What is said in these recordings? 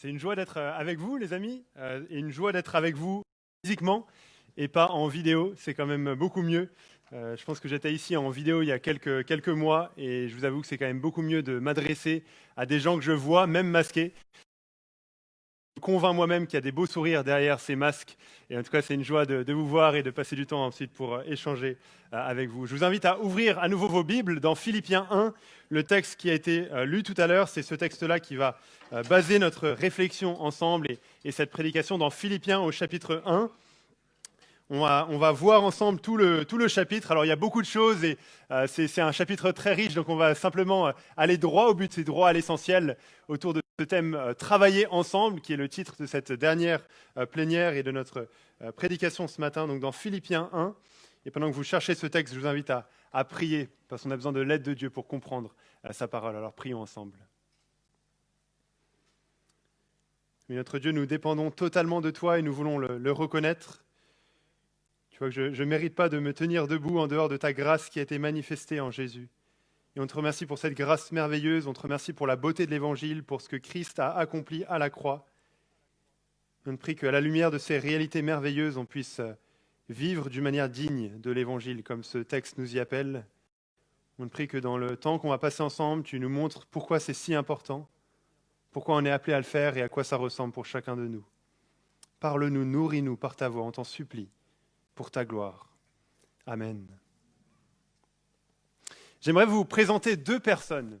C'est une joie d'être avec vous, les amis, et une joie d'être avec vous physiquement et pas en vidéo. C'est quand même beaucoup mieux. Je pense que j'étais ici en vidéo il y a quelques mois et je vous avoue que c'est quand même beaucoup mieux de m'adresser à des gens que je vois, même masqués. Je me convainc moi-même qu'il y a des beaux sourires derrière ces masques. Et en tout cas, c'est une joie de vous voir et de passer du temps ensuite pour échanger avec vous. Je vous invite à ouvrir à nouveau vos Bibles dans Philippiens 1. Le texte qui a été lu tout à l'heure, c'est ce texte-là qui va baser notre réflexion ensemble et cette prédication dans Philippiens au chapitre 1. On va voir ensemble tout le chapitre. Alors, il y a beaucoup de choses et c'est un chapitre très riche, donc on va simplement aller droit au but, c'est droit à l'essentiel autour de ce thème « Travailler ensemble », qui est le titre de cette dernière plénière et de notre prédication ce matin, donc dans Philippiens 1. Et pendant que vous cherchez ce texte, je vous invite à prier, parce qu'on a besoin de l'aide de Dieu pour comprendre sa parole. Alors, prions ensemble. Mais notre Dieu, nous dépendons totalement de toi et nous voulons le reconnaître. Tu vois que je ne mérite pas de me tenir debout en dehors de ta grâce qui a été manifestée en Jésus. Et on te remercie pour cette grâce merveilleuse, on te remercie pour la beauté de l'Évangile, pour ce que Christ a accompli à la croix. On te prie qu'à la lumière de ces réalités merveilleuses, on puisse vivre d'une manière digne de l'Évangile, comme ce texte nous y appelle. On te prie que dans le temps qu'on va passer ensemble, tu nous montres pourquoi c'est si important, pourquoi on est appelé à le faire et à quoi ça ressemble pour chacun de nous. Parle-nous, nourris-nous par ta voix, on t'en supplie, pour ta gloire. Amen. J'aimerais vous présenter deux personnes,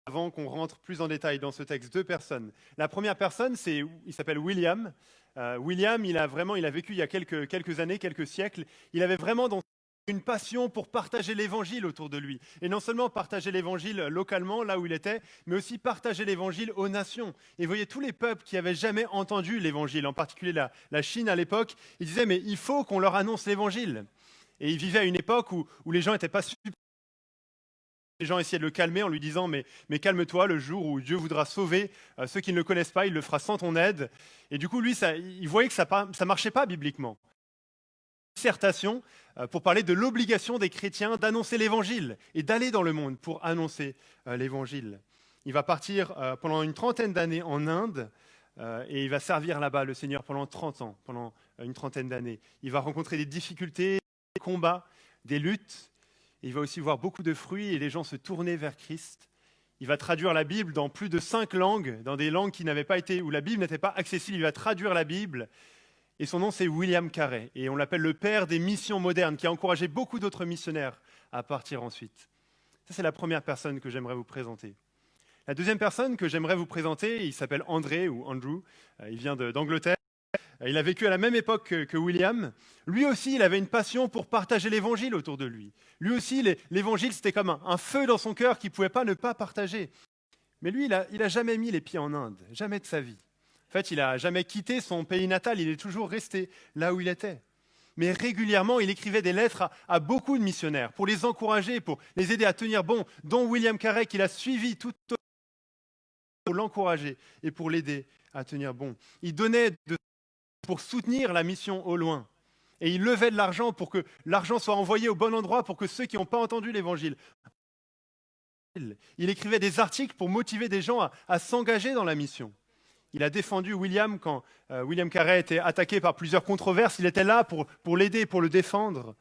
avant qu'on rentre plus en détail dans ce texte, deux personnes. La première personne, il s'appelle William. William, il a vécu il y a quelques années, quelques siècles. Il avait vraiment une passion pour partager l'évangile autour de lui. Et non seulement partager l'évangile localement, là où il était, mais aussi partager l'évangile aux nations. Et vous voyez, tous les peuples qui n'avaient jamais entendu l'évangile, en particulier la Chine à l'époque, ils disaient, mais il faut qu'on leur annonce l'évangile. Et il vivait à une époque où les gens n'étaient pas super. Les gens essayaient de le calmer en lui disant mais calme-toi, le jour où Dieu voudra sauver ceux qui ne le connaissent pas, il le fera sans ton aide. Et du coup, lui, il voyait que ça ne marchait pas bibliquement. Dissertation pour parler de l'obligation des chrétiens d'annoncer l'évangile et d'aller dans le monde pour annoncer l'évangile. Il va partir pendant une trentaine d'années en Inde et il va servir là-bas le Seigneur pendant 30 ans, pendant une trentaine d'années. Il va rencontrer des difficultés, des combats, des luttes. Il va aussi voir beaucoup de fruits et les gens se tourner vers Christ. Il va traduire la Bible dans plus de 5 langues, dans des langues où la Bible n'était pas accessible. Il va traduire la Bible. Et son nom, c'est William Carey. Et on l'appelle le père des missions modernes, qui a encouragé beaucoup d'autres missionnaires à partir ensuite. Ça, c'est la première personne que j'aimerais vous présenter. La deuxième personne que j'aimerais vous présenter, il s'appelle André ou Andrew. Il vient d'Angleterre. Il a vécu à la même époque que William. Lui aussi, il avait une passion pour partager l'évangile autour de lui. Lui aussi, l'évangile, c'était comme un feu dans son cœur qu'il ne pouvait pas ne pas partager. Mais lui, il a jamais mis les pieds en Inde, jamais de sa vie. En fait, il n'a jamais quitté son pays natal, il est toujours resté là où il était. Mais régulièrement, il écrivait des lettres à beaucoup de missionnaires pour les encourager, pour les aider à tenir bon, dont William Carey, qu'il a suivi tout au long pour l'encourager et pour l'aider à tenir bon. Il donnait pour soutenir la mission au loin. Et il levait de l'argent pour que l'argent soit envoyé au bon endroit pour que ceux qui n'ont pas entendu l'évangile. Il écrivait des articles pour motiver des gens à s'engager dans la mission. Il a défendu William quand William Carey était attaqué par plusieurs controverses. Il était là pour l'aider, pour le défendre.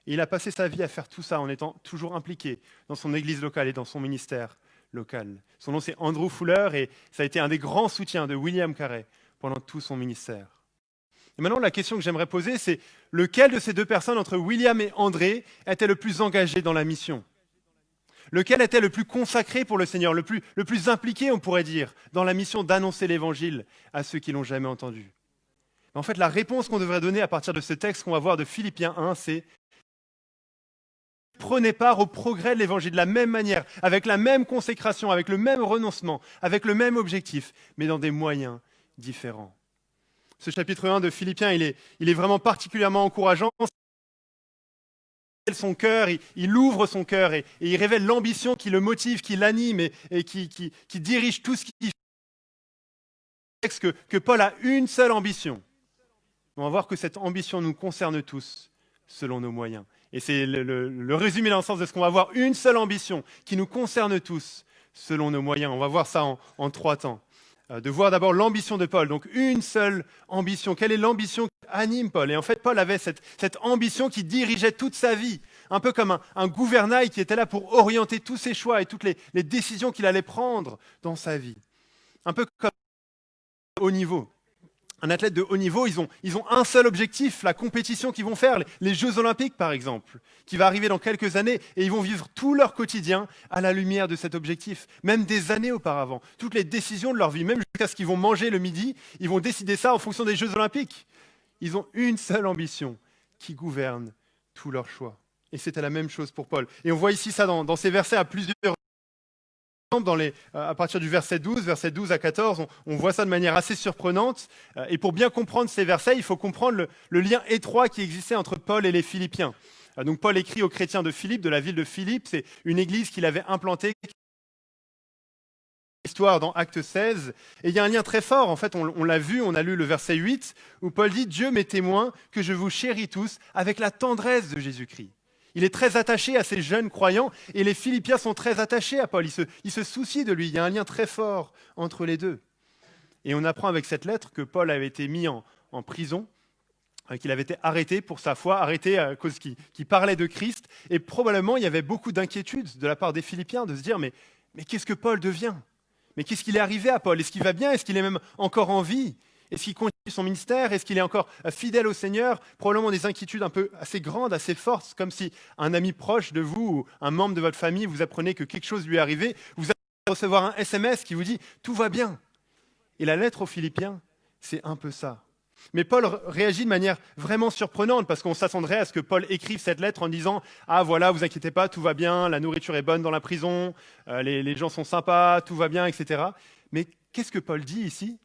Et il a passé sa vie à faire tout ça en étant toujours impliqué dans son église locale et dans son ministère local. Son nom, c'est Andrew Fuller et ça a été un des grands soutiens de William Carey pendant tout son ministère. Et maintenant, la question que j'aimerais poser, c'est lequel de ces deux personnes, entre William et André, était le plus engagé dans la mission ? Lequel était le plus consacré pour le Seigneur, le plus impliqué, on pourrait dire, dans la mission d'annoncer l'Évangile à ceux qui ne l'ont jamais entendu ? En fait, la réponse qu'on devrait donner à partir de ce texte qu'on va voir de Philippiens 1, c'est « Prenez part au progrès de l'Évangile de la même manière, avec la même consécration, avec le même renoncement, avec le même objectif, mais dans des moyens différents. » Ce chapitre 1 de Philippiens, il est vraiment particulièrement encourageant. Son cœur, il ouvre son cœur et il révèle l'ambition qui le motive, qui l'anime et qui dirige tout ce qu'il fait. Que Paul a une seule ambition. On va voir que cette ambition nous concerne tous selon nos moyens. Et c'est le résumé dans le sens de ce qu'on va voir, une seule ambition qui nous concerne tous selon nos moyens. On va voir ça en 3 temps. de voir d'abord l'ambition de Paul. Donc une seule ambition. Quelle est l'ambition qui anime Paul? Et en fait, Paul avait cette ambition qui dirigeait toute sa vie, un peu comme un gouvernail qui était là pour orienter tous ses choix et toutes les décisions qu'il allait prendre dans sa vie. Un peu comme haut niveau. Un athlète de haut niveau, ils ont un seul objectif, la compétition qu'ils vont faire, les Jeux Olympiques par exemple, qui va arriver dans quelques années, et ils vont vivre tout leur quotidien à la lumière de cet objectif, même des années auparavant. Toutes les décisions de leur vie, même jusqu'à ce qu'ils vont manger le midi, ils vont décider ça en fonction des Jeux Olympiques. Ils ont une seule ambition qui gouverne tous leurs choix. Et c'était la même chose pour Paul. Et on voit ici ça dans ces versets à plusieurs à partir du verset 12 à 14, on voit ça de manière assez surprenante. Et pour bien comprendre ces versets, il faut comprendre le lien étroit qui existait entre Paul et les Philippiens. Donc Paul écrit aux chrétiens de Philippe, de la ville de Philippe. C'est une église qu'il avait implantée, histoire dans Acte 16. Et il y a un lien très fort, en fait, on l'a vu, on a lu le verset 8, où Paul dit « Dieu m'est témoin que je vous chéris tous avec la tendresse de Jésus-Christ ». Il est très attaché à ces jeunes croyants et les Philippiens sont très attachés à Paul. Ils se soucient de lui. Il y a un lien très fort entre les deux. Et on apprend avec cette lettre que Paul avait été mis en prison, qu'il avait été arrêté pour sa foi, arrêté à cause qu'il parlait de Christ. Et probablement, il y avait beaucoup d'inquiétude de la part des Philippiens de se dire mais qu'est-ce que Paul devient? Mais qu'est-ce qu'il est arrivé à Paul? Est-ce qu'il va bien? Est-ce qu'il est même encore en vie? Est-ce qu'il continue son ministère? Est-ce qu'il est encore fidèle au Seigneur? Probablement des inquiétudes un peu assez grandes, assez fortes, comme si un ami proche de vous ou un membre de votre famille vous apprenait que quelque chose lui est arrivé, vous allez recevoir un SMS qui vous dit « tout va bien ». Et la lettre aux Philippiens, c'est un peu ça. Mais Paul réagit de manière vraiment surprenante parce qu'on s'attendrait à ce que Paul écrive cette lettre en disant « Ah voilà, vous inquiétez pas, tout va bien, la nourriture est bonne dans la prison, les gens sont sympas, tout va bien, etc. » Mais qu'est-ce que Paul dit ici?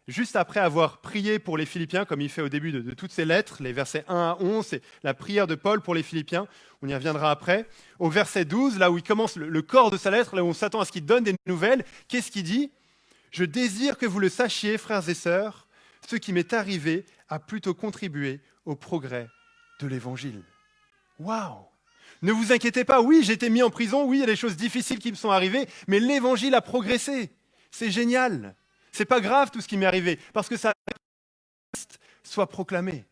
Juste après avoir prié pour les Philippiens, comme il fait au début de toutes ces lettres, les versets 1 à 11, c'est la prière de Paul pour les Philippiens, on y reviendra après. Au verset 12, là où il commence le corps de sa lettre, là où on s'attend à ce qu'il donne des nouvelles, qu'est-ce qu'il dit? « Je désire que vous le sachiez, frères et sœurs, ce qui m'est arrivé a plutôt contribué au progrès de l'Évangile. » Waouh! Ne vous inquiétez pas, oui, j'ai été mis en prison, oui, il y a des choses difficiles qui me sont arrivées, mais l'Évangile a progressé. C'est génial. C'est pas grave tout ce qui m'est arrivé, parce que ça soit proclamé.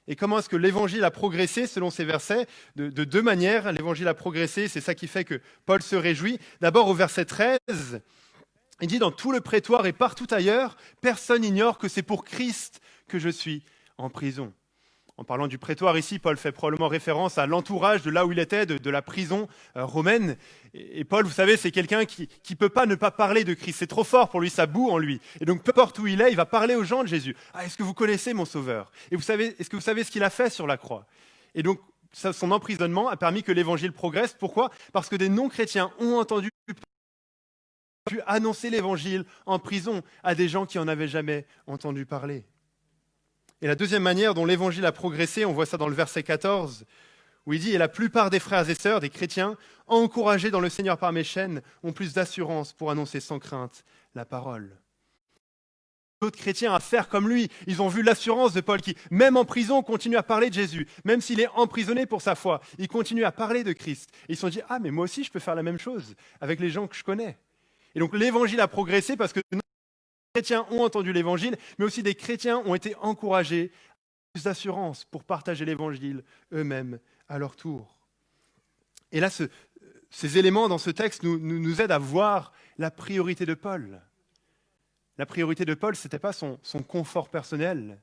Et comment est-ce que l'Évangile a progressé selon ces versets? De deux manières. L'Évangile a progressé, c'est ça qui fait que Paul se réjouit. D'abord au verset 13, il dit « Dans tout le prétoire et partout ailleurs, personne n'ignore que c'est pour Christ que je suis en prison. » En parlant du prétoire ici, Paul fait probablement référence à l'entourage de là où il était, de la prison romaine. Et Paul, vous savez, c'est quelqu'un qui ne peut pas ne pas parler de Christ. C'est trop fort pour lui, ça bout en lui. Et donc, peu importe où il est, il va parler aux gens de Jésus. « Ah, est-ce que vous connaissez mon Sauveur? Et est-ce que vous savez ce qu'il a fait sur la croix ?» Et donc, son emprisonnement a permis que l'Évangile progresse. Pourquoi? Parce que des non-chrétiens ont entendu pu annoncer l'Évangile en prison à des gens qui n'en avaient jamais entendu parler. Et la deuxième manière dont l'Évangile a progressé, on voit ça dans le verset 14, où il dit « Et la plupart des frères et sœurs, des chrétiens, encouragés dans le Seigneur par mes chaînes, ont plus d'assurance pour annoncer sans crainte la parole. » D'autres chrétiens à faire comme lui, ils ont vu l'assurance de Paul qui, même en prison, continue à parler de Jésus. Même s'il est emprisonné pour sa foi, il continue à parler de Christ. Et ils se sont dit « Ah, mais moi aussi, je peux faire la même chose avec les gens que je connais. » Et donc l'Évangile a progressé parce que les chrétiens ont entendu l'Évangile, mais aussi des chrétiens ont été encouragés à plus d'assurance pour partager l'Évangile eux-mêmes à leur tour. Et là, ces éléments dans ce texte nous aident à voir la priorité de Paul. La priorité de Paul, ce n'était pas son confort personnel,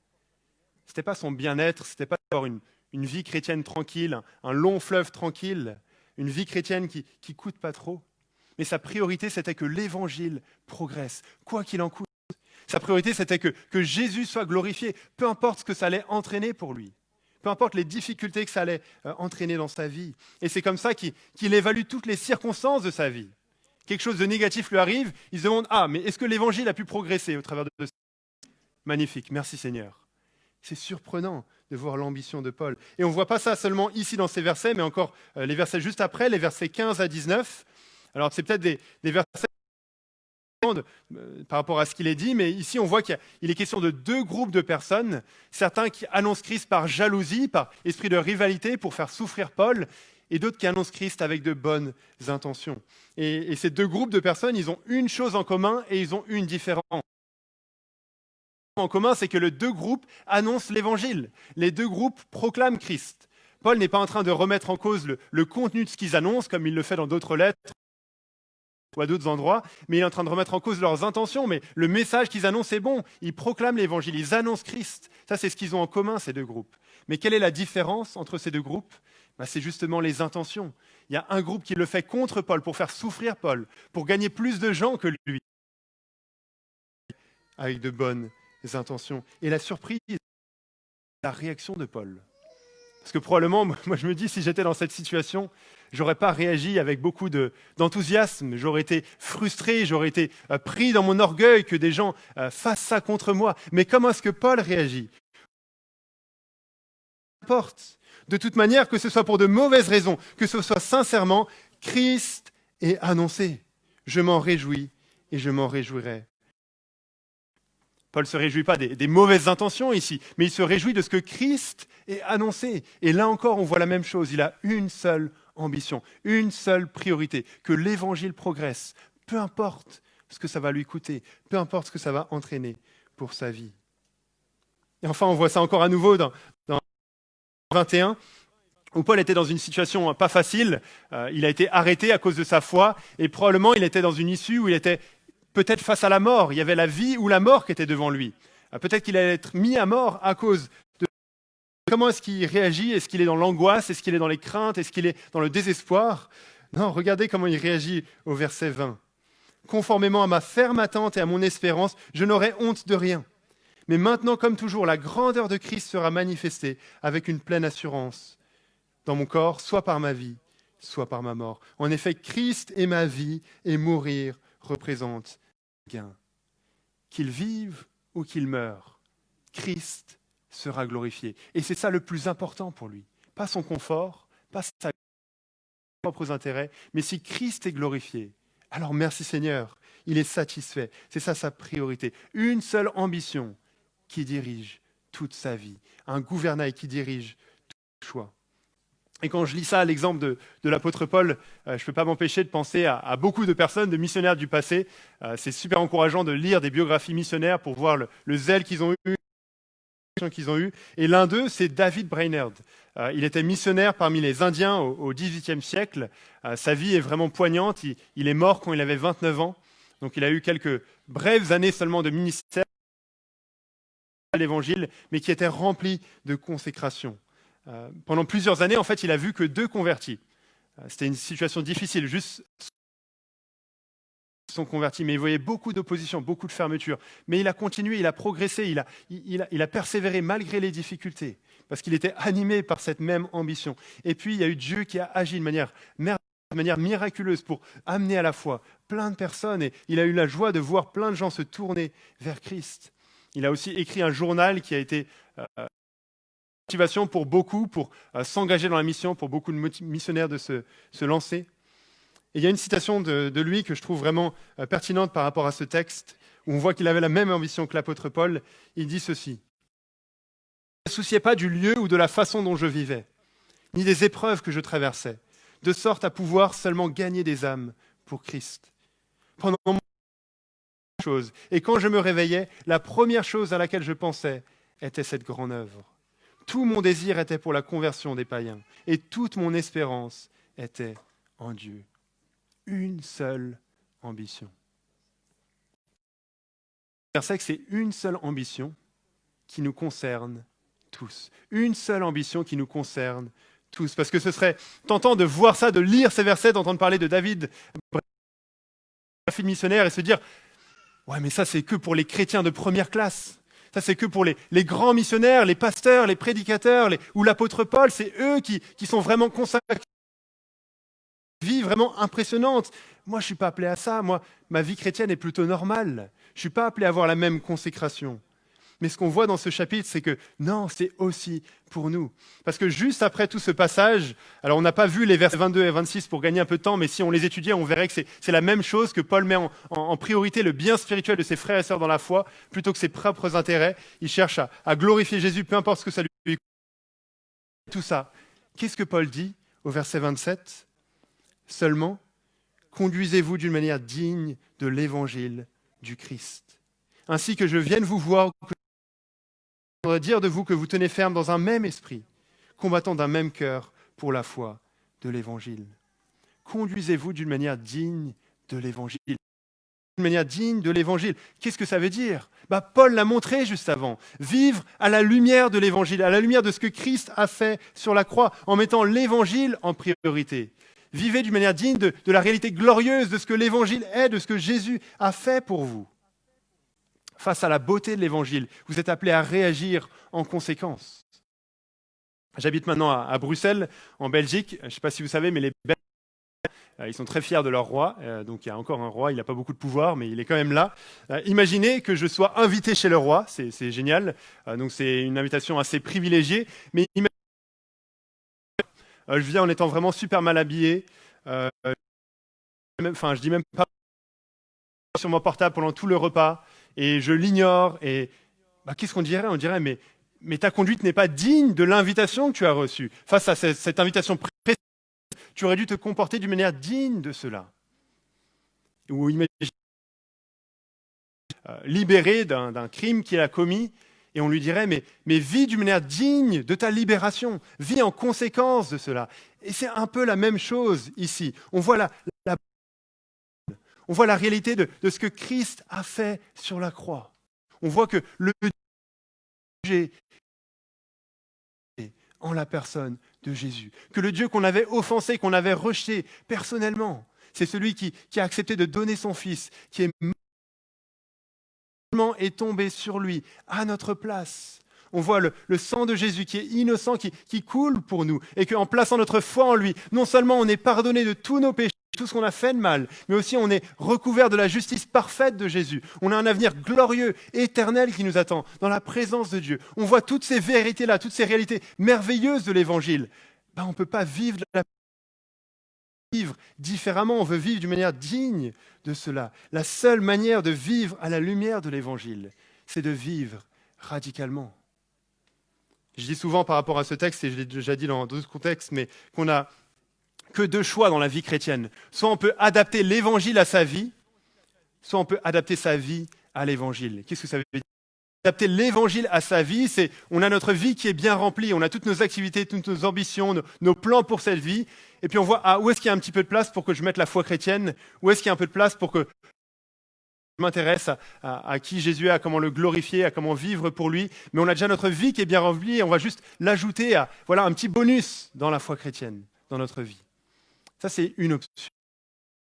ce n'était pas son bien-être, ce n'était pas avoir une vie chrétienne tranquille, un long fleuve tranquille, une vie chrétienne qui ne coûte pas trop. Mais sa priorité, c'était que l'Évangile progresse, quoi qu'il en coûte. Sa priorité, c'était que Jésus soit glorifié, peu importe ce que ça allait entraîner pour lui, peu importe les difficultés que ça allait entraîner dans sa vie. Et c'est comme ça qu'il évalue toutes les circonstances de sa vie. Quelque chose de négatif lui arrive, il se demande « Ah, mais est-ce que l'Évangile a pu progresser au travers de ça ?» Magnifique, merci Seigneur. C'est surprenant de voir l'ambition de Paul. Et on ne voit pas ça seulement ici dans ces versets, mais encore les versets juste après, les versets 15 à 19. Alors, c'est peut-être des versets par rapport à ce qu'il est dit, mais ici, on voit qu'il est question de deux groupes de personnes. Certains qui annoncent Christ par jalousie, par esprit de rivalité, pour faire souffrir Paul, et d'autres qui annoncent Christ avec de bonnes intentions. Et ces deux groupes de personnes, ils ont une chose en commun et ils ont une différence. En commun, c'est que les deux groupes annoncent l'évangile. Les deux groupes proclament Christ. Paul n'est pas en train de remettre en cause le contenu de ce qu'ils annoncent, comme il le fait dans d'autres lettres ou à d'autres endroits, mais il est en train de remettre en cause leurs intentions. Mais le message qu'ils annoncent est bon. Ils proclament l'évangile, ils annoncent Christ. Ça, c'est ce qu'ils ont en commun, ces deux groupes. Mais quelle est la différence entre ces deux groupes ? C'est justement les intentions. Il y a un groupe qui le fait contre Paul, pour faire souffrir Paul, pour gagner plus de gens que lui, avec de bonnes intentions. Et la surprise, la réaction de Paul. Parce que probablement, moi je me dis, si j'étais dans cette situation, j'aurais pas réagi avec beaucoup d'enthousiasme, j'aurais été frustré, j'aurais été pris dans mon orgueil que des gens fassent ça contre moi. Mais comment est-ce que Paul réagit ? N'importe. De toute manière, que ce soit pour de mauvaises raisons, que ce soit sincèrement, Christ est annoncé. Je m'en réjouis et je m'en réjouirai. Paul ne se réjouit pas des mauvaises intentions ici, mais il se réjouit de ce que Christ est annoncé. Et là encore, on voit la même chose. Il a une seule ambition, une seule priorité, que l'évangile progresse, peu importe ce que ça va lui coûter, peu importe ce que ça va entraîner pour sa vie. Et enfin, on voit ça encore à nouveau dans 21, où Paul était dans une situation pas facile. Il a été arrêté à cause de sa foi, et probablement il était dans une issue où il était peut-être face à la mort. Il y avait la vie ou la mort qui était devant lui. Peut-être qu'il allait être mis à mort à cause de... Comment est-ce qu'il réagit ? Est-ce qu'il est dans l'angoisse ? Est-ce qu'il est dans les craintes ? Est-ce qu'il est dans le désespoir ? Non, regardez comment il réagit au verset 20. « Conformément à ma ferme attente et à mon espérance, je n'aurai honte de rien. Mais maintenant, comme toujours, la grandeur de Christ sera manifestée avec une pleine assurance dans mon corps, soit par ma vie, soit par ma mort. En effet, Christ est ma vie et mourir représente gain. Qu'il vive ou qu'il meure, Christ sera glorifié. Et c'est ça le plus important pour lui. Pas son confort, pas ses propres intérêts, mais si Christ est glorifié, alors merci Seigneur, il est satisfait. C'est ça sa priorité. Une seule ambition qui dirige toute sa vie. Un gouvernail qui dirige tout choix. Et quand je lis ça, l'exemple de l'apôtre Paul, je ne peux pas m'empêcher de penser à beaucoup de personnes, de missionnaires du passé. C'est super encourageant de lire des biographies missionnaires pour voir le zèle qu'ils ont eu, Et l'un d'eux, c'est David Brainerd. Il était missionnaire parmi les Indiens au XVIIIe siècle. Sa vie est vraiment poignante. Il est mort quand il avait 29 ans. Donc il a eu quelques brèves années seulement de ministère à l'Évangile, mais qui étaient remplies de consécration. Pendant plusieurs années, en fait, il a vu que 2 convertis. C'était une situation difficile, juste sont convertis, mais il voyait beaucoup d'opposition, beaucoup de fermeture. Mais il a continué, il a progressé, il a persévéré malgré les difficultés, parce qu'il était animé par cette même ambition. Et puis, il y a eu Dieu qui a agi de manière miraculeuse pour amener à la foi plein de personnes, et il a eu la joie de voir plein de gens se tourner vers Christ. Il a aussi écrit un journal qui a été motivation pour beaucoup, pour s'engager dans la mission, pour beaucoup de missionnaires de se lancer. Et il y a une citation de lui que je trouve vraiment pertinente par rapport à ce texte, où on voit qu'il avait la même ambition que l'apôtre Paul. Il dit ceci : « Je ne me souciais pas du lieu ou de la façon dont je vivais, ni des épreuves que je traversais, de sorte à pouvoir seulement gagner des âmes pour Christ. Pendant mon chose, et quand je me réveillais, la première chose à laquelle je pensais était cette grande œuvre. Tout mon désir était pour la conversion des païens, et toute mon espérance était en Dieu. » Une seule ambition. Le verset, c'est une seule ambition qui nous concerne tous. Une seule ambition qui nous concerne tous. Parce que ce serait tentant de voir ça, de lire ces versets, d'entendre parler de David, missionnaire, et se dire « Ouais, mais ça, c'est que pour les chrétiens de première classe. » Ça, c'est que pour les grands missionnaires, les pasteurs, les prédicateurs, ou l'apôtre Paul, c'est eux qui sont vraiment consacrés. Une vie vraiment impressionnante. Moi, je ne suis pas appelé à ça. Moi, ma vie chrétienne est plutôt normale. Je ne suis pas appelé à avoir la même consécration. Mais ce qu'on voit dans ce chapitre, c'est que non, c'est aussi pour nous. Parce que juste après tout ce passage, alors on n'a pas vu les versets 22 et 26 pour gagner un peu de temps, mais si on les étudiait, on verrait que c'est la même chose, que Paul met en priorité le bien spirituel de ses frères et sœurs dans la foi, plutôt que ses propres intérêts. Il cherche à glorifier Jésus, peu importe ce que ça lui coûte. Tout ça, qu'est-ce que Paul dit ? au verset 27, « Seulement, conduisez-vous d'une manière digne de l'évangile du Christ, ainsi que je vienne vous voir, on va dire de vous que vous tenez ferme dans un même esprit, combattant d'un même cœur pour la foi de l'évangile. Conduisez-vous d'une manière digne de l'évangile. » D'une manière digne de l'évangile. Qu'est-ce que ça veut dire ? Paul l'a montré juste avant. Vivre à la lumière de l'évangile, à la lumière de ce que Christ a fait sur la croix, en mettant l'évangile en priorité. Vivez d'une manière digne de la réalité glorieuse de ce que l'évangile est, de ce que Jésus a fait pour vous. Face à la beauté de l'évangile, vous êtes appelés à réagir en conséquence. J'habite maintenant à Bruxelles, en Belgique. Je ne sais pas si vous savez, mais les Belges, ils sont très fiers de leur roi. Donc il y a encore un roi, il n'a pas beaucoup de pouvoir, mais il est quand même là. Imaginez que je sois invité chez le roi, c'est génial. Donc c'est une invitation assez privilégiée. Mais imaginez, je viens en étant vraiment super mal habillé. Je dis même pas sur mon portable pendant tout le repas. Et je l'ignore. Et qu'est-ce qu'on dirait ? On dirait, mais ta conduite n'est pas digne de l'invitation que tu as reçue. Face à cette invitation précise, tu aurais dû te comporter d'une manière digne de cela. Ou imagine libéré d'un crime qu'il a commis, et on lui dirait, mais vis d'une manière digne de ta libération, vis en conséquence de cela. Et c'est un peu la même chose ici. On voit la réalité de ce que Christ a fait sur la croix. On voit que le Dieu en la personne de Jésus. Que le Dieu qu'on avait offensé, qu'on avait rejeté personnellement, c'est celui qui a accepté de donner son Fils, qui est tombé sur lui, à notre place. On voit le sang de Jésus qui est innocent, qui coule pour nous, et qu'en plaçant notre foi en lui, non seulement on est pardonné de tous nos péchés, tout ce qu'on a fait de mal, mais aussi on est recouvert de la justice parfaite de Jésus. On a un avenir glorieux, éternel qui nous attend, dans la présence de Dieu. On voit toutes ces vérités-là, toutes ces réalités merveilleuses de l'Évangile. On ne peut pas vivre différemment, on veut vivre d'une manière digne de cela. La seule manière de vivre à la lumière de l'Évangile, c'est de vivre radicalement. Je dis souvent par rapport à ce texte, et je l'ai déjà dit dans d'autres contextes, mais qu'on n'a que deux choix dans la vie chrétienne. Soit on peut adapter l'Évangile à sa vie, soit on peut adapter sa vie à l'Évangile. Qu'est-ce que ça veut dire ? Adapter l'Évangile à sa vie, c'est on a notre vie qui est bien remplie, on a toutes nos activités, toutes nos ambitions, nos plans pour cette vie, et puis on voit où est-ce qu'il y a un petit peu de place pour que je mette la foi chrétienne, où est-ce qu'il y a un peu de place pour que je m'intéresse à qui Jésus est, à comment le glorifier, à comment vivre pour lui, mais on a déjà notre vie qui est bien remplie, et on va juste l'ajouter à un petit bonus dans la foi chrétienne, dans notre vie. Ça, c'est une option.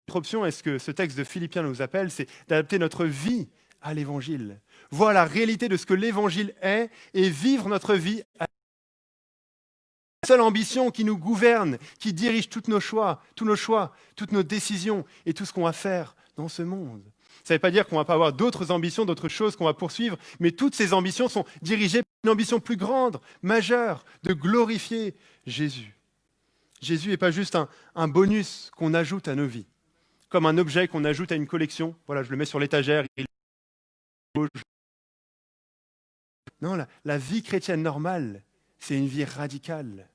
L'autre option, est ce que ce texte de Philippiens nous appelle, c'est d'adapter notre vie à l'Évangile. Voir la réalité de ce que l'Évangile est et vivre notre vie à la seule ambition qui nous gouverne, qui dirige tous nos choix, toutes nos décisions et tout ce qu'on va faire dans ce monde. Ça ne veut pas dire qu'on ne va pas avoir d'autres ambitions, d'autres choses qu'on va poursuivre, mais toutes ces ambitions sont dirigées par une ambition plus grande, majeure, de glorifier Jésus. Jésus n'est pas juste un bonus qu'on ajoute à nos vies, comme un objet qu'on ajoute à une collection. Voilà, je le mets sur l'étagère. Non, la vie chrétienne normale, c'est une vie radicale,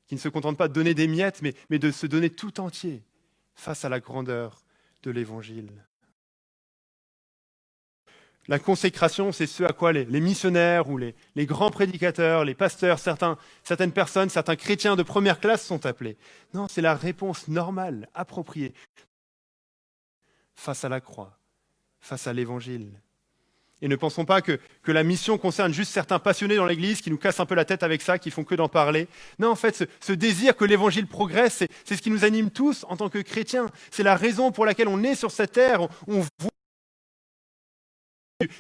qui ne se contente pas de donner des miettes, mais de se donner tout entier face à la grandeur de l'Évangile. La consécration, c'est ce à quoi les missionnaires ou les grands prédicateurs, les pasteurs, certaines personnes, certains chrétiens de première classe sont appelés. Non, c'est la réponse normale, appropriée, face à la croix, face à l'Évangile. Et ne pensons pas que la mission concerne juste certains passionnés dans l'Église qui nous cassent un peu la tête avec ça, qui font que d'en parler. Non, en fait, ce désir que l'Évangile progresse, c'est ce qui nous anime tous en tant que chrétiens. C'est la raison pour laquelle on est sur cette terre. On voit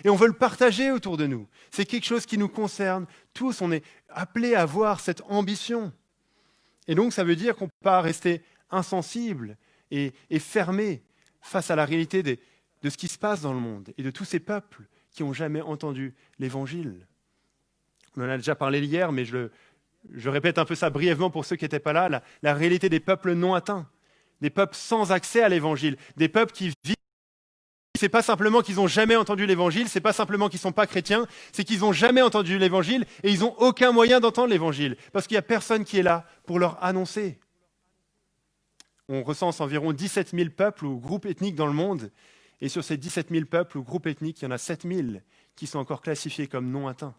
et on veut le partager autour de nous. C'est quelque chose qui nous concerne tous. On est appelés à avoir cette ambition. Et donc, ça veut dire qu'on ne peut pas rester insensible et fermé face à la réalité de ce qui se passe dans le monde et de tous ces peuples qui n'ont jamais entendu l'Évangile. On en a déjà parlé hier, mais je répète un peu ça brièvement pour ceux qui n'étaient pas là. La réalité des peuples non atteints, des peuples sans accès à l'Évangile, des peuples qui vivent. C'est pas simplement qu'ils n'ont jamais entendu l'Évangile, c'est pas simplement qu'ils ne sont pas chrétiens, c'est qu'ils n'ont jamais entendu l'Évangile et ils n'ont aucun moyen d'entendre l'Évangile parce qu'il n'y a personne qui est là pour leur annoncer. on recense environ 17 000 peuples ou groupes ethniques dans le monde. Et sur ces 17 000 peuples ou groupes ethniques, il y en a 7 000 qui sont encore classifiés comme non atteints.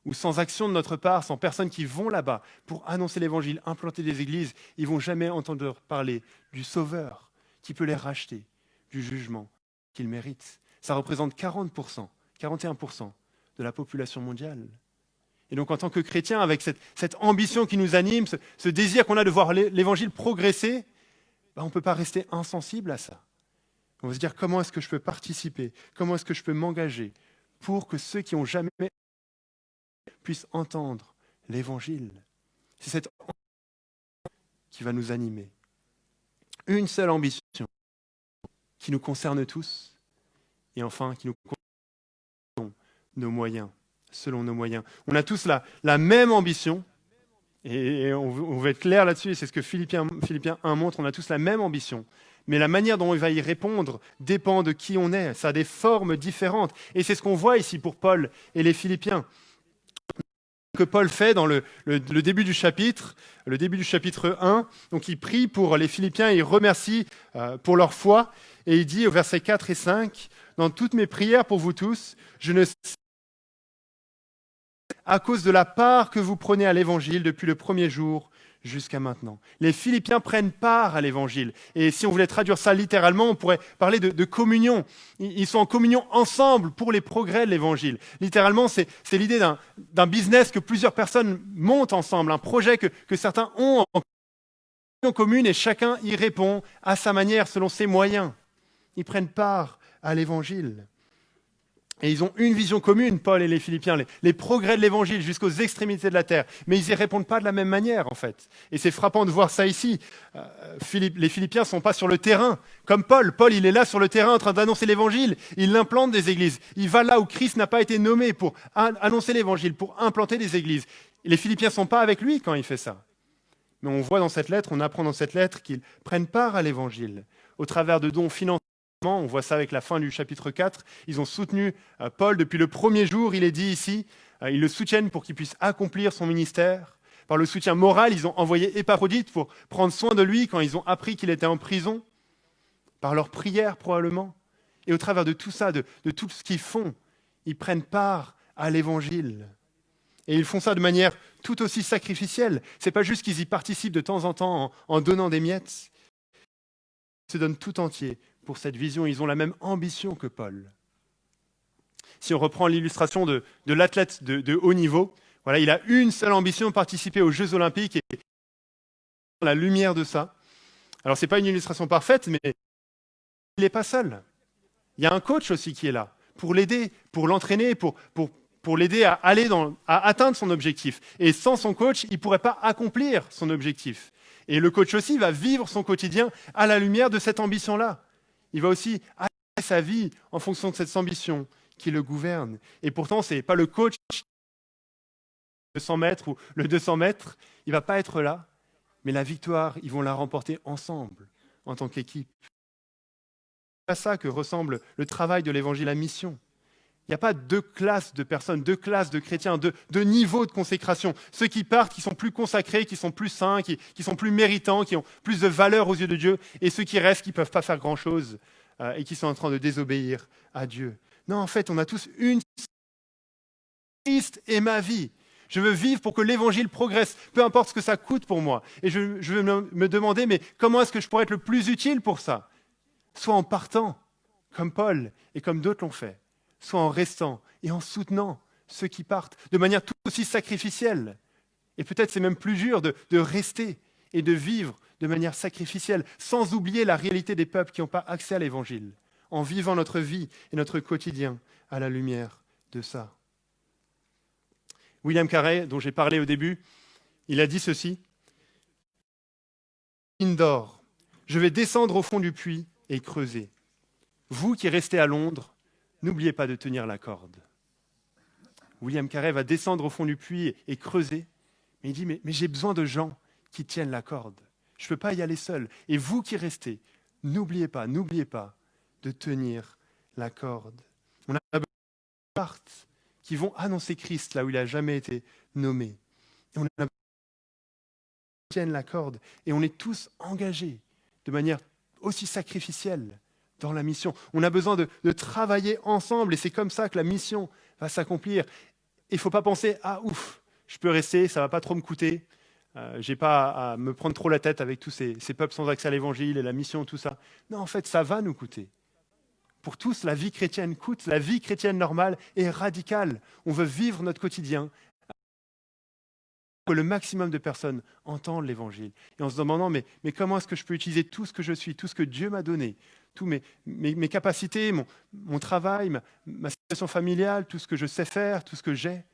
Ou sans action de notre part, sans personnes qui vont là-bas pour annoncer l'évangile, implanter des églises, ils ne vont jamais entendre parler du Sauveur qui peut les racheter du jugement qu'ils méritent. Ça représente 40%, 41% de la population mondiale. Et donc en tant que chrétiens, avec cette ambition qui nous anime, ce désir qu'on a de voir l'évangile progresser, on ne peut pas rester insensible à ça. On va se dire comment est-ce que je peux participer, comment est-ce que je peux m'engager pour que ceux qui n'ont jamais puissent entendre l'évangile. C'est cette ambition qui va nous animer. Une seule ambition qui nous concerne tous et enfin qui nous concerne nos moyens, selon nos moyens. On a tous la même ambition et on va être clair là-dessus et c'est ce que Philippiens 1 montre, on a tous la même ambition. Mais la manière dont on va y répondre dépend de qui on est. Ça a des formes différentes. Et c'est ce qu'on voit ici pour Paul et les Philippiens. Que Paul fait dans le début du chapitre 1. Donc il prie pour les Philippiens, il remercie pour leur foi. Et il dit au verset 4 et 5, « Dans toutes mes prières pour vous tous, je ne sais à cause de la part que vous prenez à l'évangile depuis le premier jour jusqu'à maintenant. » Les Philippiens prennent part à l'évangile. Et si on voulait traduire ça littéralement, on pourrait parler de communion. Ils sont en communion ensemble pour les progrès de l'évangile. Littéralement, c'est l'idée d'un business que plusieurs personnes montent ensemble, un projet que certains ont en communion commune et chacun y répond à sa manière, selon ses moyens. Ils prennent part à l'évangile. Et ils ont une vision commune, Paul et les Philippiens, les progrès de l'évangile jusqu'aux extrémités de la terre. Mais ils n'y répondent pas de la même manière, en fait. Et c'est frappant de voir ça ici. Les Philippiens ne sont pas sur le terrain, comme Paul. Paul, il est là sur le terrain en train d'annoncer l'évangile. Il implante des églises. Il va là où Christ n'a pas été nommé pour annoncer l'évangile, pour implanter des églises. Et les Philippiens ne sont pas avec lui quand il fait ça. Mais on voit dans cette lettre, on apprend dans cette lettre qu'ils prennent part à l'évangile au travers de dons financiers. On voit ça avec la fin du chapitre 4. Ils ont soutenu Paul depuis le premier jour, il est dit ici. Ils le soutiennent pour qu'il puisse accomplir son ministère. Par le soutien moral, ils ont envoyé Épaphrodite pour prendre soin de lui quand ils ont appris qu'il était en prison. Par leur prière probablement. Et au travers de tout ça, de tout ce qu'ils font, ils prennent part à l'évangile. Et ils font ça de manière tout aussi sacrificielle. Ce n'est pas juste qu'ils y participent de temps en temps en donnant des miettes. Ils se donnent tout entier pour cette vision. Ils ont la même ambition que Paul. Si on reprend l'illustration de l'athlète de haut niveau, voilà, il a une seule ambition, participer aux Jeux Olympiques et la lumière de ça. Alors, ce n'est pas une illustration parfaite, mais il n'est pas seul. Il y a un coach aussi qui est là pour l'aider, pour l'entraîner, pour l'aider à atteindre son objectif. Et sans son coach, il ne pourrait pas accomplir son objectif. Et le coach aussi va vivre son quotidien à la lumière de cette ambition-là. Il va aussi adapter sa vie en fonction de cette ambition qui le gouverne. Et pourtant, ce n'est pas le coach le 100 mètres ou le 200 mètres, il ne va pas être là, mais la victoire, ils vont la remporter ensemble, en tant qu'équipe. C'est à ça que ressemble le travail de l'évangile à mission. Il n'y a pas deux classes de personnes, deux classes de chrétiens, deux niveaux de consécration. Ceux qui partent, qui sont plus consacrés, qui sont plus saints, qui sont plus méritants, qui ont plus de valeur aux yeux de Dieu, et ceux qui restent, qui ne peuvent pas faire grand-chose et qui sont en train de désobéir à Dieu. Non, en fait, on a tous une Christ est ma vie. Je veux vivre pour que l'évangile progresse, peu importe ce que ça coûte pour moi. Et je veux me demander, mais comment est-ce que je pourrais être le plus utile pour ça? Soit en partant, comme Paul et comme d'autres l'ont fait, soit en restant et en soutenant ceux qui partent, de manière tout aussi sacrificielle. Et peut-être c'est même plus dur de rester et de vivre de manière sacrificielle, sans oublier la réalité des peuples qui n'ont pas accès à l'évangile, en vivant notre vie et notre quotidien à la lumière de ça. William Carey, dont j'ai parlé au début, il a dit ceci. « Mine d'or, je vais descendre au fond du puits et creuser. Vous qui restez à Londres, n'oubliez pas de tenir la corde. » William Carey va descendre au fond du puits et creuser. Mais il dit, mais j'ai besoin de gens qui tiennent la corde. Je ne peux pas y aller seul. Et vous qui restez, n'oubliez pas de tenir la corde. On a besoin de partes qui vont annoncer Christ là où il n'a jamais été nommé. Et on a besoin de tiennent la corde. Et on est tous engagés de manière aussi sacrificielle dans la mission. On a besoin de travailler ensemble et c'est comme ça que la mission va s'accomplir. Il ne faut pas penser « Ah ouf, je peux rester, ça ne va pas trop me coûter. Je n'ai pas à me prendre trop la tête avec tous ces peuples sans accès à l'évangile et la mission, tout ça. » Non, en fait, ça va nous coûter. Pour tous, la vie chrétienne coûte. La vie chrétienne normale est radicale. On veut vivre notre quotidien que le maximum de personnes entendent l'évangile. Et en se demandant, mais comment est-ce que je peux utiliser tout ce que je suis, tout ce que Dieu m'a donné, toutes mes capacités, mon travail, ma situation familiale, tout ce que je sais faire, tout ce que j'ai,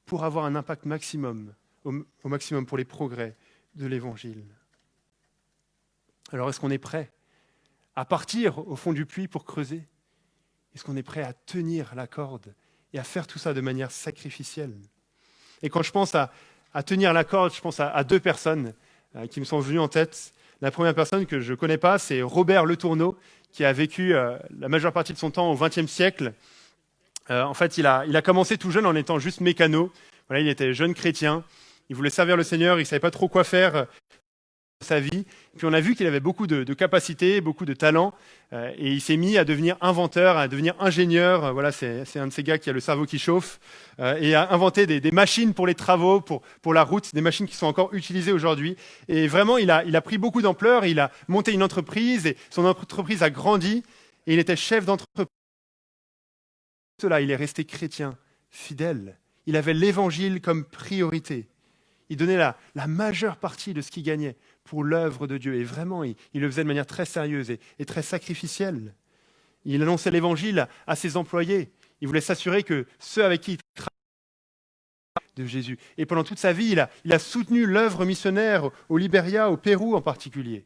pour avoir un impact maximum, au maximum pour les progrès de l'évangile. Alors est-ce qu'on est prêt à partir au fond du puits pour creuser? Est-ce qu'on est prêt à tenir la corde et à faire tout ça de manière sacrificielle? Et quand je pense à tenir la corde, je pense à deux personnes qui me sont venues en tête. La première personne que je ne connais pas, c'est Robert Le Tourneau, qui a vécu la majeure partie de son temps au XXe siècle. En fait, il a commencé tout jeune en étant juste mécano. Voilà, il était jeune chrétien, il voulait servir le Seigneur, il ne savait pas trop quoi faire de sa vie. Puis on a vu qu'il avait beaucoup de capacités, beaucoup de talents, et il s'est mis à devenir inventeur, à devenir ingénieur. Voilà, c'est un de ces gars qui a le cerveau qui chauffe, et à inventer des machines pour les travaux, pour la route, des machines qui sont encore utilisées aujourd'hui. Et vraiment, il a pris beaucoup d'ampleur, il a monté une entreprise, et son entreprise a grandi, et il était chef d'entreprise. Cela, il est resté chrétien, fidèle. Il avait l'évangile comme priorité. Il donnait la majeure partie de ce qu'il gagnait pour l'œuvre de Dieu. Et vraiment, il le faisait de manière très sérieuse et très sacrificielle. Il annonçait l'évangile à ses employés. Il voulait s'assurer que ceux avec qui il travaillait de Jésus. Et pendant toute sa vie, il a soutenu l'œuvre missionnaire au Libéria, au Pérou en particulier.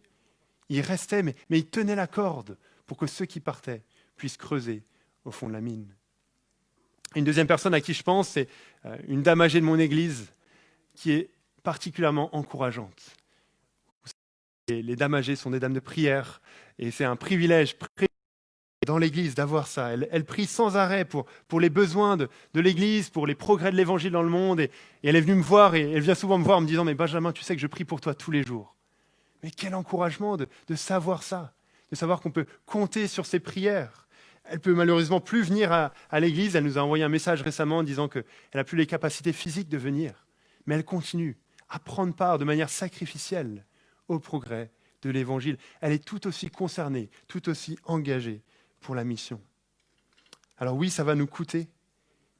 Il restait, mais il tenait la corde pour que ceux qui partaient puissent creuser au fond de la mine. Une deuxième personne à qui je pense, c'est une dame âgée de mon église qui est particulièrement encourageante. Les dames âgées sont des dames de prière et c'est un privilège dans l'église d'avoir ça. Elle prie sans arrêt pour les besoins de l'église, pour les progrès de l'évangile dans le monde. Et elle est venue me voir et elle vient souvent me voir en me disant « Mais Benjamin, tu sais que je prie pour toi tous les jours. » Mais quel encouragement de savoir ça, de savoir qu'on peut compter sur ses prières. Elle peut malheureusement plus venir à l'église. Elle nous a envoyé un message récemment en disant qu'elle n'a plus les capacités physiques de venir. Mais elle continue à prendre part de manière sacrificielle au progrès de l'évangile. Elle est tout aussi concernée, tout aussi engagée pour la mission. Alors oui, ça va nous coûter,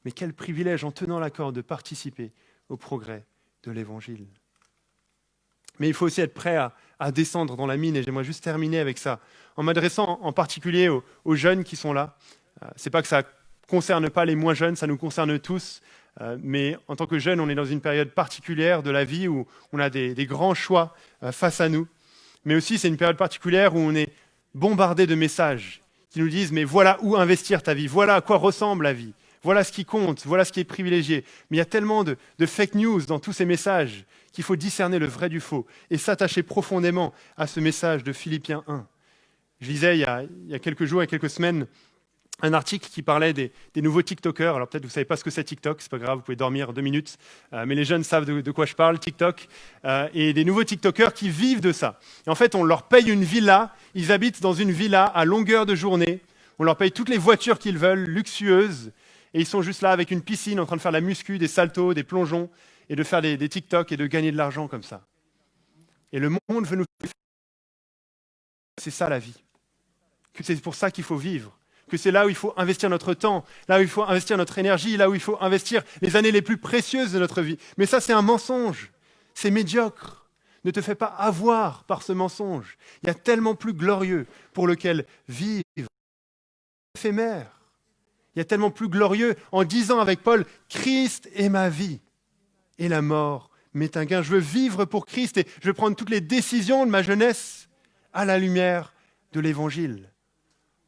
mais quel privilège en tenant la corde de participer au progrès de l'évangile. Mais il faut aussi être prêt à descendre dans la mine, et j'aimerais juste terminer avec ça, en m'adressant en particulier aux jeunes qui sont là. C'est pas que ça ne concerne pas les moins jeunes, ça nous concerne tous, mais en tant que jeunes, on est dans une période particulière de la vie où on a des grands choix face à nous, mais aussi c'est une période particulière où on est bombardé de messages qui nous disent « mais voilà où investir ta vie, voilà à quoi ressemble la vie ». Voilà ce qui compte, voilà ce qui est privilégié. Mais il y a tellement de fake news dans tous ces messages qu'il faut discerner le vrai du faux et s'attacher profondément à ce message de Philippiens 1. Je lisais il y a quelques jours et quelques semaines un article qui parlait des nouveaux TikTokers. Alors peut-être vous ne savez pas ce que c'est TikTok, c'est pas grave, vous pouvez dormir 2 minutes. Mais les jeunes savent de quoi je parle, TikTok. Et des nouveaux TikTokers qui vivent de ça. Et en fait, on leur paye une villa, ils habitent dans une villa à longueur de journée. On leur paye toutes les voitures qu'ils veulent, luxueuses. Et ils sont juste là avec une piscine en train de faire de la muscu, des saltos, des plongeons, et de faire des TikTok et de gagner de l'argent comme ça. Et le monde veut nous faire. C'est ça la vie. Que c'est pour ça qu'il faut vivre. Que c'est là où il faut investir notre temps, là où il faut investir notre énergie, là où il faut investir les années les plus précieuses de notre vie. Mais ça, c'est un mensonge. C'est médiocre. Ne te fais pas avoir par ce mensonge. Il y a tellement plus glorieux pour lequel vivre. Éphémère. Il y a tellement plus glorieux en disant avec Paul, Christ est ma vie et la mort m'est un gain. Je veux vivre pour Christ et je veux prendre toutes les décisions de ma jeunesse à la lumière de l'Évangile.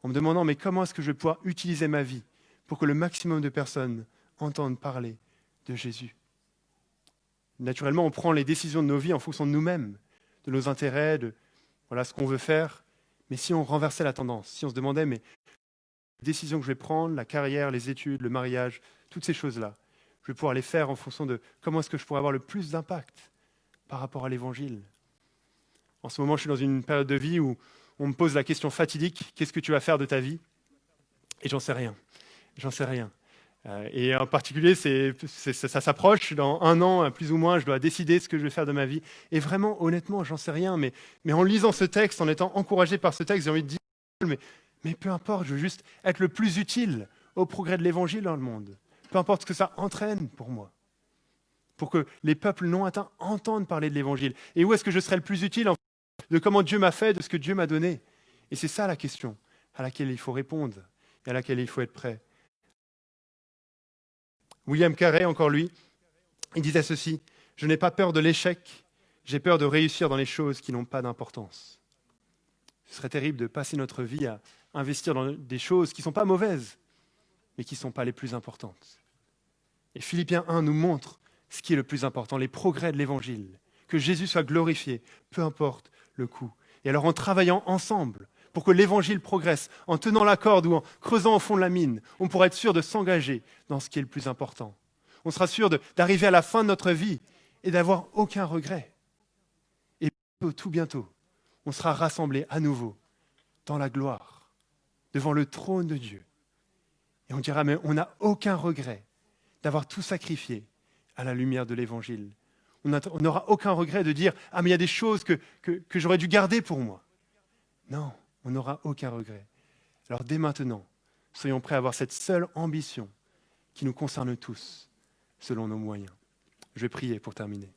En me demandant, mais comment est-ce que je vais pouvoir utiliser ma vie pour que le maximum de personnes entendent parler de Jésus? Naturellement, on prend les décisions de nos vies en fonction de nous-mêmes, de nos intérêts, de voilà, ce qu'on veut faire. Mais si on renversait la tendance, si on se demandait, mais les décisions que je vais prendre, la carrière, les études, le mariage, toutes ces choses-là, je vais pouvoir les faire en fonction de comment est-ce que je pourrais avoir le plus d'impact par rapport à l'Évangile. En ce moment, je suis dans une période de vie où on me pose la question fatidique, qu'est-ce que tu vas faire de ta vie? Et j'en sais rien. J'en sais rien. Et en particulier, ça s'approche. Dans 1 an, plus ou moins, je dois décider ce que je vais faire de ma vie. Et vraiment, honnêtement, j'en sais rien. Mais en lisant ce texte, en étant encouragé par ce texte, j'ai envie de dire, mais peu importe, je veux juste être le plus utile au progrès de l'Évangile dans le monde. Peu importe ce que ça entraîne pour moi. Pour que les peuples non atteints entendent parler de l'Évangile. Et où est-ce que je serai le plus utile en fait, de comment Dieu m'a fait, de ce que Dieu m'a donné. Et c'est ça la question à laquelle il faut répondre et à laquelle il faut être prêt. William Carey, encore lui, il disait ceci: « Je n'ai pas peur de l'échec, j'ai peur de réussir dans les choses qui n'ont pas d'importance. » Ce serait terrible de passer notre vie à investir dans des choses qui ne sont pas mauvaises, mais qui ne sont pas les plus importantes. Et Philippiens 1 nous montre ce qui est le plus important, les progrès de l'Évangile, que Jésus soit glorifié, peu importe le coût. Et alors en travaillant ensemble, pour que l'Évangile progresse, en tenant la corde ou en creusant au fond de la mine, on pourra être sûr de s'engager dans ce qui est le plus important. On sera sûr d'arriver à la fin de notre vie et d'avoir aucun regret. Et tout bientôt, on sera rassemblés à nouveau dans la gloire, devant le trône de Dieu. Et on dira, mais on n'a aucun regret d'avoir tout sacrifié à la lumière de l'Évangile. On n'aura aucun regret de dire, ah mais il y a des choses que j'aurais dû garder pour moi. Non. On n'aura aucun regret. Alors dès maintenant, soyons prêts à avoir cette seule ambition qui nous concerne tous, selon nos moyens. Je vais prier pour terminer.